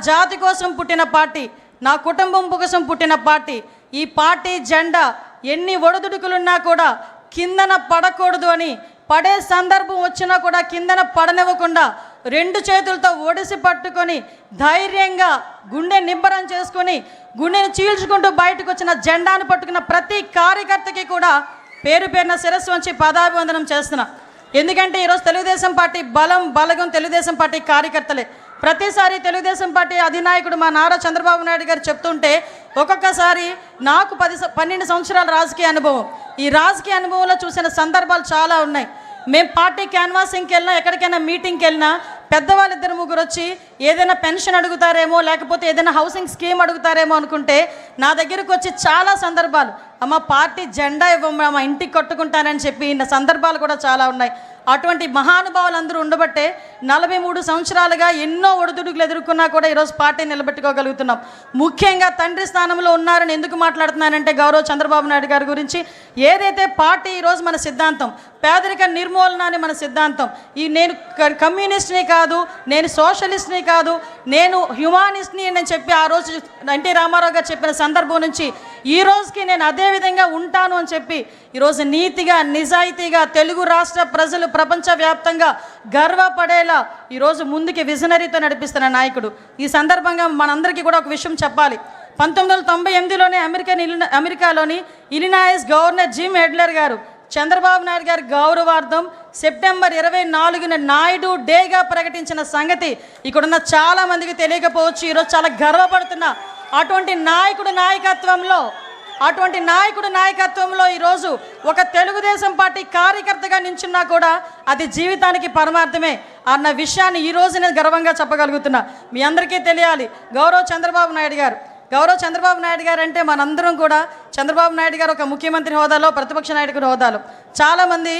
జాతి కోసం పుట్టిన పార్టీ, నా కుటుంబం కోసం పుట్టిన పార్టీ. ఈ పార్టీ జెండా ఎన్ని ఒడిదుడుకులున్నా కూడా కిందన పడకూడదు అని, పడే సందర్భం వచ్చినా కూడా కిందన పడనివ్వకుండా 2 చేతులతో ఒడిసి పట్టుకొని ధైర్యంగా గుండె నిబ్బరం చేసుకొని గుండెని చీల్చుకుంటూ బయటకు వచ్చిన జెండాను పట్టుకున్న ప్రతి కార్యకర్తకి కూడా పేరు పేరున శిరస్సు వంచి పాదాభివందనం చేస్తున్నా. ఎందుకంటే ఈరోజు తెలుగుదేశం పార్టీ బలగం తెలుగుదేశం పార్టీ కార్యకర్తలే. ప్రతిసారి తెలుగుదేశం పార్టీ అధినాయకుడు మా నారా చంద్రబాబు నాయుడు గారు చెప్తుంటే ఒక్కొక్కసారి నాకు 12 సంవత్సరాల రాజకీయ అనుభవం, ఈ రాజకీయ అనుభవంలో చూసిన సందర్భాలు చాలా ఉన్నాయి. మేము పార్టీ క్యాన్వాసింగ్కి వెళ్ళినా, ఎక్కడికైనా మీటింగ్కి వెళ్ళినా పెద్దవాళ్ళు 2-3 వచ్చి ఏదైనా పెన్షన్ అడుగుతారేమో, లేకపోతే ఏదైనా హౌసింగ్ స్కీమ్ అడుగుతారేమో అనుకుంటే నా దగ్గరకు వచ్చి చాలా సందర్భాలు, అమ్మ పార్టీ జెండా ఇవ్వమ్మా, మా ఇంటికి కట్టుకుంటానని చెప్పి సందర్భాలు కూడా చాలా ఉన్నాయి. అటువంటి మహానుభావులు అందరూ ఉండబట్టే 43 సంవత్సరాలుగా ఎన్నో ఒడిదుడుకులు ఎదుర్కొన్నా కూడా ఈరోజు పార్టీ నిలబెట్టుకోగలుగుతున్నాం. ముఖ్యంగా తండ్రి స్థానంలో ఉన్నారని ఎందుకు మాట్లాడుతున్నానంటే గౌరవ చంద్రబాబు నాయుడు గారి గురించి. ఏదైతే పార్టీ ఈరోజు మన సిద్ధాంతం పేదరిక నిర్మూలన అని మన సిద్ధాంతం. నేను కమ్యూనిస్ట్ని కాదు, నేను సోషలిస్ట్ని కాదు, నేను హ్యుమానిస్ట్ని అని చెప్పి ఆ రోజు ఎన్టీ రామారావు గారు చెప్పిన సందర్భం నుంచి ఈ రోజుకి నేను అదే విధంగా ఉంటాను అని చెప్పి ఈరోజు నీతిగా నిజాయితీగా తెలుగు రాష్ట్ర ప్రజలు ప్రపంచవ్యాప్తంగా గర్వపడేలా ఈరోజు ముందుకి విజనరీతో నడిపిస్తున్న నాయకుడు. ఈ సందర్భంగా మనందరికీ కూడా ఒక విషయం చెప్పాలి. 1998లోనే అమెరికాలోని ఇలినాయిస్ గవర్నర్ జిమ్ ఎడ్లర్ గారు చంద్రబాబు నాయుడు గారి గౌరవార్థం సెప్టెంబర్ 24న నాయుడు డేగా ప్రకటించిన సంగతి ఇక్కడున్న చాలా మందికి తెలియకపోవచ్చు. ఈరోజు చాలా గర్వపడుతున్నా. అటువంటి నాయకుడు నాయకత్వంలో ఈరోజు ఒక తెలుగుదేశం పార్టీ కార్యకర్తగా నించున్నా కూడా అది జీవితానికి పరమార్థమే అన్న విషయాన్ని ఈరోజు నేను గర్వంగా చెప్పగలుగుతున్నా. మీ అందరికీ తెలియాలి, గౌరవ చంద్రబాబు నాయుడు గారు అంటే మనందరం కూడా చంద్రబాబు నాయుడు గారు ఒక ముఖ్యమంత్రి హోదాలో, ప్రతిపక్ష నాయకుడి హోదాలో చాలామంది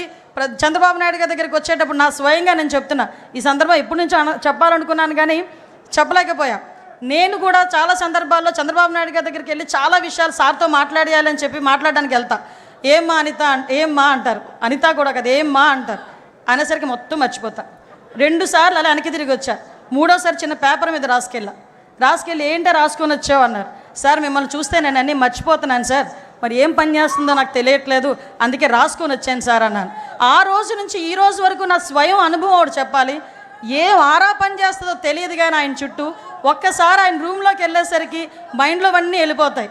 చంద్రబాబు నాయుడు గారి దగ్గరికి వచ్చేటప్పుడు నా స్వయంగా నేను చెప్తున్నా, ఈ సందర్భం ఎప్పటి నుంచో చెప్పాలనుకున్నాను కానీ చెప్పలేకపోయా. నేను కూడా చాలా సందర్భాల్లో చంద్రబాబు నాయుడు గారి దగ్గరికి వెళ్ళి చాలా విషయాలు సార్తో మాట్లాడేయాలని చెప్పి మాట్లాడడానికి వెళ్తా. ఏమ్మా అనిత, ఏమ్మా అంటారు, అనిత కూడా కదా ఏమ్మా అంటారు, అనేసరికి మొత్తం మర్చిపోతా. 2 సార్లు అలా వెనక్కి తిరిగి వచ్చా. 3వసారి చిన్న పేపర్ మీద రాసుకెళ్ళి ఏంటో రాసుకొని వచ్చావు అన్నారు. సార్ మిమ్మల్ని చూస్తే నేను అన్నీ మర్చిపోతున్నాను సార్, మరి ఏం పని చేస్తుందో నాకు తెలియట్లేదు, అందుకే రాసుకొని వచ్చాను సార్ అన్నాను. ఆ రోజు నుంచి ఈ రోజు వరకు నా స్వయం అనుభవం ఒకటి చెప్పాలి. ఏం ఆరా పని చేస్తుందో తెలియదు కానీ ఆయన చుట్టూ ఒక్కసారి ఆయన రూమ్లోకి వెళ్ళేసరికి మైండ్లో అన్నీ వెళ్ళిపోతాయి.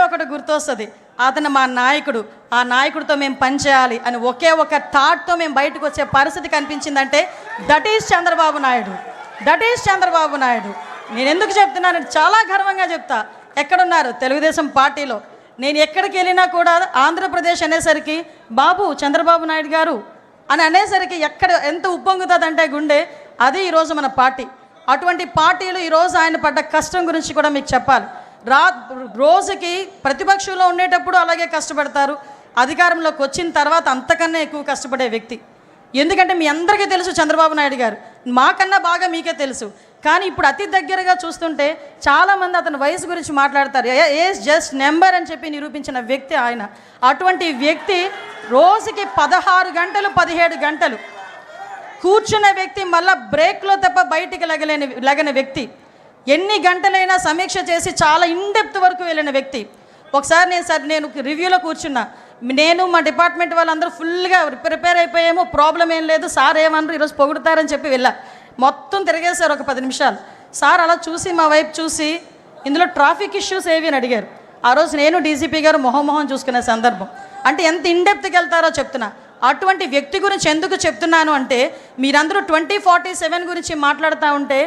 ఒకటి గుర్తొస్తుంది, అతను మా నాయకుడు, ఆ నాయకుడితో మేము పని చేయాలి అని ఒకే ఒక థాట్తో మేము బయటకు వచ్చే పరిస్థితి కనిపించిందంటే దట్ ఈజ్ చంద్రబాబు నాయుడు. నేను ఎందుకు చెప్తున్నానంటే చాలా గర్వంగా చెప్తా. ఎక్కడున్నారు తెలుగుదేశం పార్టీలో, నేను ఎక్కడికి వెళ్ళినా కూడా ఆంధ్రప్రదేశ్ అనేసరికి బాబు చంద్రబాబు నాయుడు గారు అని అనేసరికి ఎంత ఉప్పొంగుతుందంటే గుండె, అది ఈరోజు మన పార్టీ. అటువంటి పార్టీలు ఈరోజు ఆయన పడ్డ కష్టం గురించి కూడా మీకు చెప్పాలి. రోజుకి ప్రతిపక్షంలో ఉండేటప్పుడు అలాగే కష్టపడతారు, అధికారంలోకి వచ్చిన తర్వాత అంతకన్నా ఎక్కువ కష్టపడే వ్యక్తి. ఎందుకంటే మీ అందరికీ తెలుసు చంద్రబాబు నాయుడు గారు, మాకన్నా బాగా మీకే తెలుసు. కానీ ఇప్పుడు అతి దగ్గరగా చూస్తుంటే చాలామంది అతని వయసు గురించి మాట్లాడతారు. ఏజ్ జస్ట్ నెంబర్ అని చెప్పి నిరూపించిన వ్యక్తి ఆయన. అటువంటి వ్యక్తి రోజుకి 16 గంటలు 17 గంటలు కూర్చున్న వ్యక్తి, మళ్ళీ బ్రేక్లో తప్ప బయటికి లగని వ్యక్తి, ఎన్ని గంటలైనా సమీక్ష చేసి చాలా ఇన్డెప్త్ వరకు వెళ్ళిన వ్యక్తి. ఒకసారి నేను రివ్యూలో కూర్చున్నా, నేను మా డిపార్ట్మెంట్ వాళ్ళందరూ ఫుల్గా ప్రిపేర్ అయిపోయాము, ప్రాబ్లం ఏం లేదు, సార్ ఏమన్నారు ఈరోజు పొగుడుతారని చెప్పి వెళ్ళా. మొత్తం తిరిగేశారు ఒక 10 నిమిషాలు. సార్ అలా చూసి మా వైపు చూసి ఇందులో ట్రాఫిక్ ఇష్యూస్ ఏవి అని అడిగారు. ఆ రోజు నేను డీజీపీ గారు మొహం చూసుకునే సందర్భం. అంటే ఎంత ఇన్డెప్త్కి వెళ్తారో చెప్తున్నా. అటువంటి వ్యక్తి గురించి ఎందుకు చెప్తున్నాను అంటే, మీరందరూ 2047 గురించి మాట్లాడుతూ ఉంటే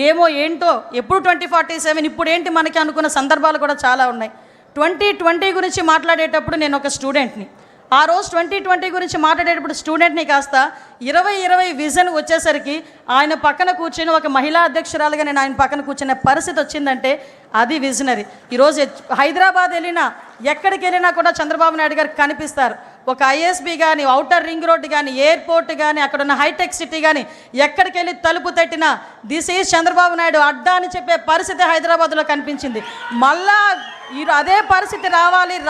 ఏమో ఏంటో, ఎప్పుడు 2047 ఇప్పుడు ఏంటి మనకి అనుకున్న సందర్భాలు కూడా చాలా ఉన్నాయి. 2020 గురించి మాట్లాడేటప్పుడు నేను ఒక స్టూడెంట్ని. ఆ రోజు 2020 గురించి మాట్లాడేటప్పుడు స్టూడెంట్ని కాస్త 2020 విజన్ వచ్చేసరికి ఆయన పక్కన కూర్చొని ఒక మహిళా అధ్యక్షురాలుగా నేను ఆయన పక్కన కూర్చునే పరిస్థితి వచ్చిందంటే అది విజనరీ. ఈరోజు హైదరాబాద్ వెళ్ళినా ఎక్కడికి వెళ్ళినా కూడా చంద్రబాబు నాయుడు గారికి కనిపిస్తారు. ఒక ఐఎస్బీ కానీ, ఔటర్ రింగ్ రోడ్డు కానీ, ఎయిర్పోర్ట్ కానీ, అక్కడున్న హైటెక్ సిటీ కానీ ఎక్కడికి వెళ్ళి తలుపు తట్టినా దిస్ ఈజ్ చంద్రబాబు నాయుడు అడ్డా అని చెప్పే పరిస్థితి హైదరాబాద్లో కనిపించింది. మళ్ళా అదే పరిస్థితి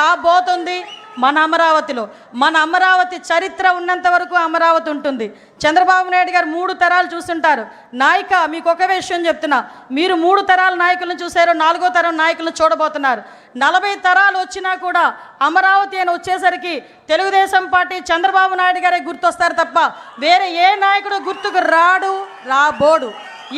రాబోతుంది మన అమరావతిలో. మన అమరావతి చరిత్ర ఉన్నంత వరకు అమరావతి ఉంటుంది, చంద్రబాబు నాయుడు గారు 3 తరాలు చూస్తుంటారు. నాయక మీకు ఒక విషయం చెప్తున్నా, మీరు 3 తరాల నాయకులను చూశారు, 4వ తరం నాయకులను చూడబోతున్నారు. 40 తరాలు వచ్చినా కూడా అమరావతి అని వచ్చేసరికి తెలుగుదేశం పార్టీ చంద్రబాబు నాయుడు గారే గుర్తొస్తారు తప్ప వేరే ఏ నాయకుడు గుర్తుకు రాబోడు.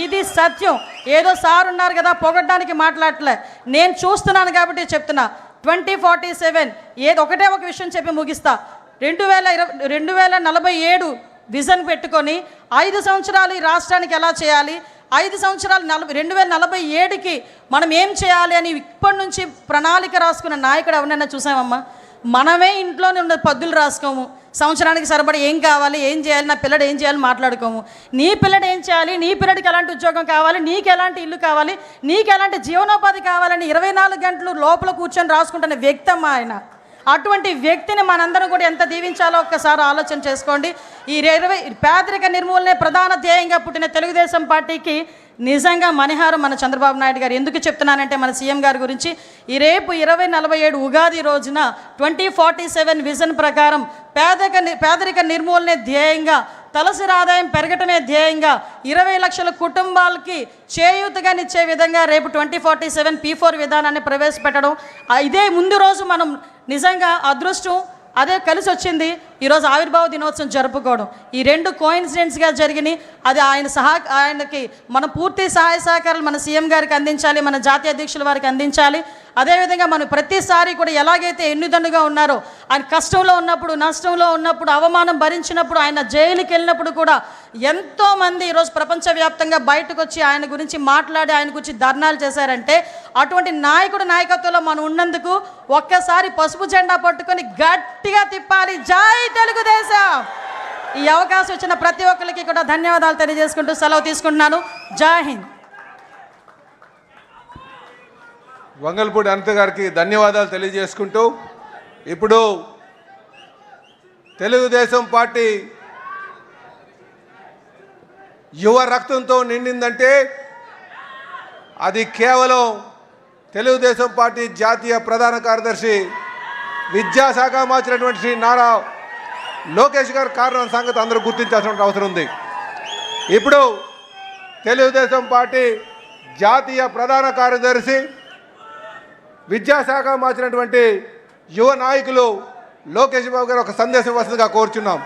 ఇది సత్యం. ఏదో సార్ ఉన్నారు కదా పొగడ్డానికి మాట్లాడలే, నేను చూస్తున్నాను కాబట్టి చెప్తున్నా. 2047 ఒకటే ఒక విషయం చెప్పి ముగిస్తా. 2047 విజన్ పెట్టుకొని 5 సంవత్సరాలు ఈ రాష్ట్రానికి ఎలా చేయాలి, 5 సంవత్సరాలు 2047కి మనం ఏం చేయాలి అని ఇప్పటి నుంచి ప్రణాళిక రాసుకున్న నాయకుడు ఎవరైనా చూసామమ్మా? మనమే ఇంట్లోనే ఉన్న పద్దులు రాసుకోము, సంవత్సరానికి సరిపడి ఏం కావాలి, ఏం చేయాలి, నా పిల్లడు ఏం చేయాలి మాట్లాడుకోము. నీ పిల్లడు ఏం చేయాలి, నీ పిల్లడికి ఎలాంటి ఉద్యోగం కావాలి, నీకు ఎలాంటి ఇల్లు కావాలి, నీకు ఎలాంటి జీవనోపాధి కావాలని 24 గంటలు లోపల కూర్చొని రాసుకుంటున్న వ్యక్తి అమ్మా ఆయన. అటువంటి వ్యక్తిని మనందరం కూడా ఎంత దీవించాలో ఒక్కసారి ఆలోచన చేసుకోండి. ఈ పేదరిక నిర్మూలనే ప్రధాన ధ్యేయంగా పుట్టిన తెలుగుదేశం పార్టీకి నిజంగా మణిహారం మన చంద్రబాబు నాయుడు గారు. ఎందుకు చెప్తున్నానంటే మన సీఎం గారి గురించి ఈ రేపు 2047 ఉగాది రోజున 2047 విజన్ ప్రకారం పేదరిక నిర్మూలనే ధ్యేయంగా, తలసరి ఆదాయం పెరగటమే ధ్యేయంగా 20 లక్షల కుటుంబాలకి చేయూతగానిచ్చే విధంగా రేపు 2047 P4 విధానాన్ని ప్రవేశపెట్టడం. ఇదే ముందు రోజు మనం నిజంగా అదృష్టం అదే కలిసి వచ్చింది. ఈరోజు ఆవిర్భావ దినోత్సవం జరుపుకోవడం, ఈ 2 కోయిన్సిడెంట్స్గా జరిగినాయి. అది ఆయనకి మన పూర్తి సహాయ సహకారాలు మన సీఎం గారికి అందించాలి, మన జాతీయ అధ్యక్షుల వారికి అందించాలి. అదేవిధంగా మనం ప్రతిసారి కూడా ఎలాగైతే ఎన్నిదన్నుగా ఉన్నారో, ఆయన కష్టంలో ఉన్నప్పుడు, నష్టంలో ఉన్నప్పుడు, అవమానం భరించినప్పుడు, ఆయన జైలుకి వెళ్ళినప్పుడు కూడా ఎంతోమంది ఈరోజు ప్రపంచవ్యాప్తంగా బయటకు వచ్చి ఆయన గురించి మాట్లాడి ఆయన గురించి ధర్నాలు చేశారంటే అటువంటి నాయకత్వంలో మనం ఉన్నందుకు ఒక్కసారి పసుపు జెండా పట్టుకొని గట్టిగా తిప్పాలి. జై తెలుగుదేశం. ఈ అవకాశం ఇచ్చిన ప్రతి ఒక్కరికి కూడా ధన్యవాదాలు తెలియజేసుకుంటూ సెలవు తీసుకుంటున్నాను. జై హింద్. వంగల్పూడి అనిత గారికి ధన్యవాదాలు తెలియజేసుకుంటూ, ఇప్పుడు తెలుగుదేశం పార్టీ యువ రక్తంతో నిండిందంటే అది కేవలం తెలుగుదేశం పార్టీ జాతీయ ప్రధాన కార్యదర్శి విద్యాశాఖ మార్చినటువంటి శ్రీ నారా లోకేష్ గారు కారణం సంగతి అందరూ గుర్తించాల్సిన అవసరం ఉంది. ఇప్పుడు తెలుగుదేశం పార్టీ జాతీయ ప్రధాన కార్యదర్శి విద్యాశాఖ మార్చినటువంటి యువ నాయకులు లోకేష్ బాబు గారు ఒక సందేశం వస్తుందిగా కోరుచున్నాం.